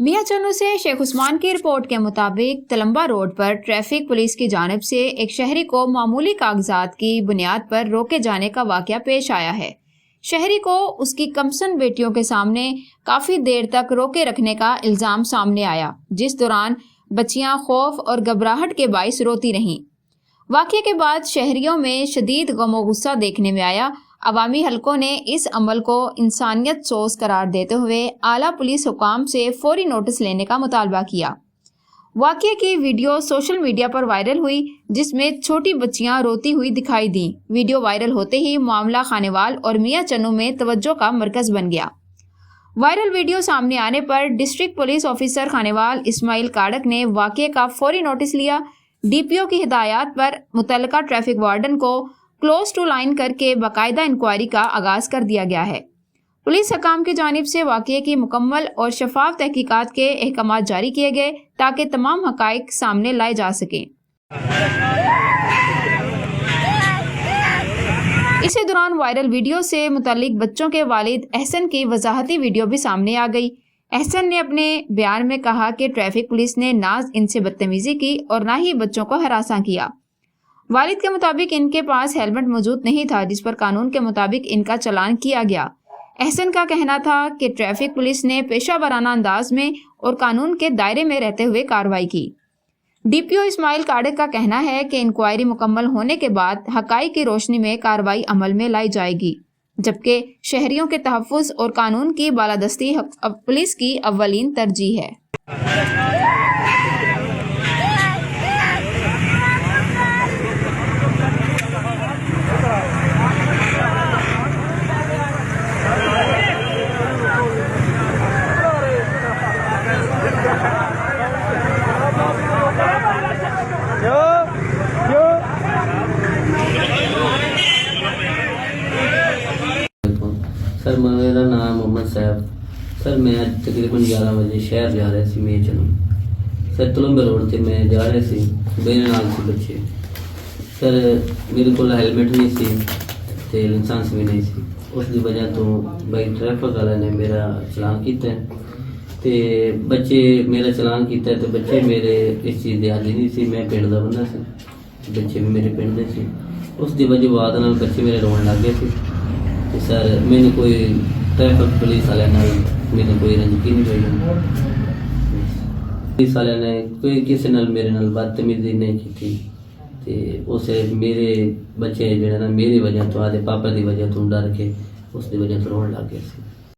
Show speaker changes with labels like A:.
A: मियां चन्नू से शेख उस्मान की रिपोर्ट के मुताबिक तलम्बा रोड पर ट्रैफिक पुलिस की जानिब से एक शहरी को मामूली कागजात की बुनियाद पर रोके जाने का वाकया पेश आया है। शहरी को उसकी कमसन बेटियों के सामने काफी देर तक रोके रखने का इल्जाम सामने आया, जिस दौरान बच्चियां खौफ और घबराहट के बाइस रोती रहीं। वाकये के बाद शहरियों में शदीद गम गुस्सा देखने में आया। अवामी हलकों ने इस अमल को इंसानियत सोस करार देते हुए आला पुलिस हुकाम से फौरी नोटिस लेने का मुतालबा किया। वाकये की वीडियो सोशल मीडिया पर वायरल हुई, जिसमें छोटी बच्चियां रोती हुई दिखाई दी। वीडियो वायरल होते ही मामला खानेवाल और मियां चन्नू में तवज्जो का मरकज बन गया। वायरल वीडियो सामने आने पर district police officer Khanewal Ismail काड़क ने वाकये का फौरी नोटिस लिया। डीपीओ की हिदायत पर मुतल्लिका ट्रैफिक वार्डन को क्लोज टू लाइन करके बाकायदा इंक्वायरी का आगाज कर दिया गया है। पुलिस हकाम की जानिब से वाकये की मुकम्मल और शफाफ तहकीकात के अहकामात जारी किए गए ताकि तमाम हकाइक सामने लाए जा सकें। इसी दौरान वायरल वीडियो से मुतल्लिक बच्चों के वालिद अहसन की वजाहती वीडियो भी सामने आ गई। अहसन ने अपने बयान में कहा कि ट्रैफिक पुलिस ने ना इनसे बदतमीजी की और ना ही बच्चों को हरासा किया। वालिद के मुताबिक इनके पास हेलमेट मौजूद नहीं था, जिस पर कानून के मुताबिक इनका चालान किया गया। अहसन का कहना था कि ट्रैफिक पुलिस ने पेशा वराना अंदाज में और कानून के दायरे में रहते हुए कार्रवाई की। डीपीओ इस्माइल काड़क का कहना है कि इंक्वायरी मुकम्मल होने के बाद हकाइक की रोशनी में कार्रवाई अमल में लाई जाएगी, जबकि शहरियों के तहफ़्फ़ुज़ और कानून की बालादस्ती पुलिस की अव्वलीन तरजीह है।
B: सर मेरा नाम मोहम्मद साहब। सर मैं तकरीबन 11 बजे शहर जा रहा सी मियां चन्नू। सर तलम्बा रोड से मैं जा रहा सी, मेरे नाल सी बच्चे। सर मेरे को हेलमेट नहीं सी ते लाइसेंस भी नहीं सी। उस दी वजह तो भाई ट्रैफिक वाले ने मेरा चलान किया ते बच्चे मेरा चलान किया ते बच्चे मेरे इस चीज़ के आदी नहीं सी। मैं पिंड का बंदा सी, बच्चे भी मेरे पिंड के सी। उस दी वजह बाद नाल बच्चे मेरे रोन लग गए थे। सर मैंने कोई ट्रैफिक पुलिस वाले मैंने कोई रंजकी नहीं हुई। पुलिस वाले ने कोई किसी नाल मेरे नाल बदतमीजी नहीं की ते उसे मेरे बच्चे जो ना मेरी वजह तो आदे पापा की वजह तो डर के उसकी वजह तो रोन लग गए।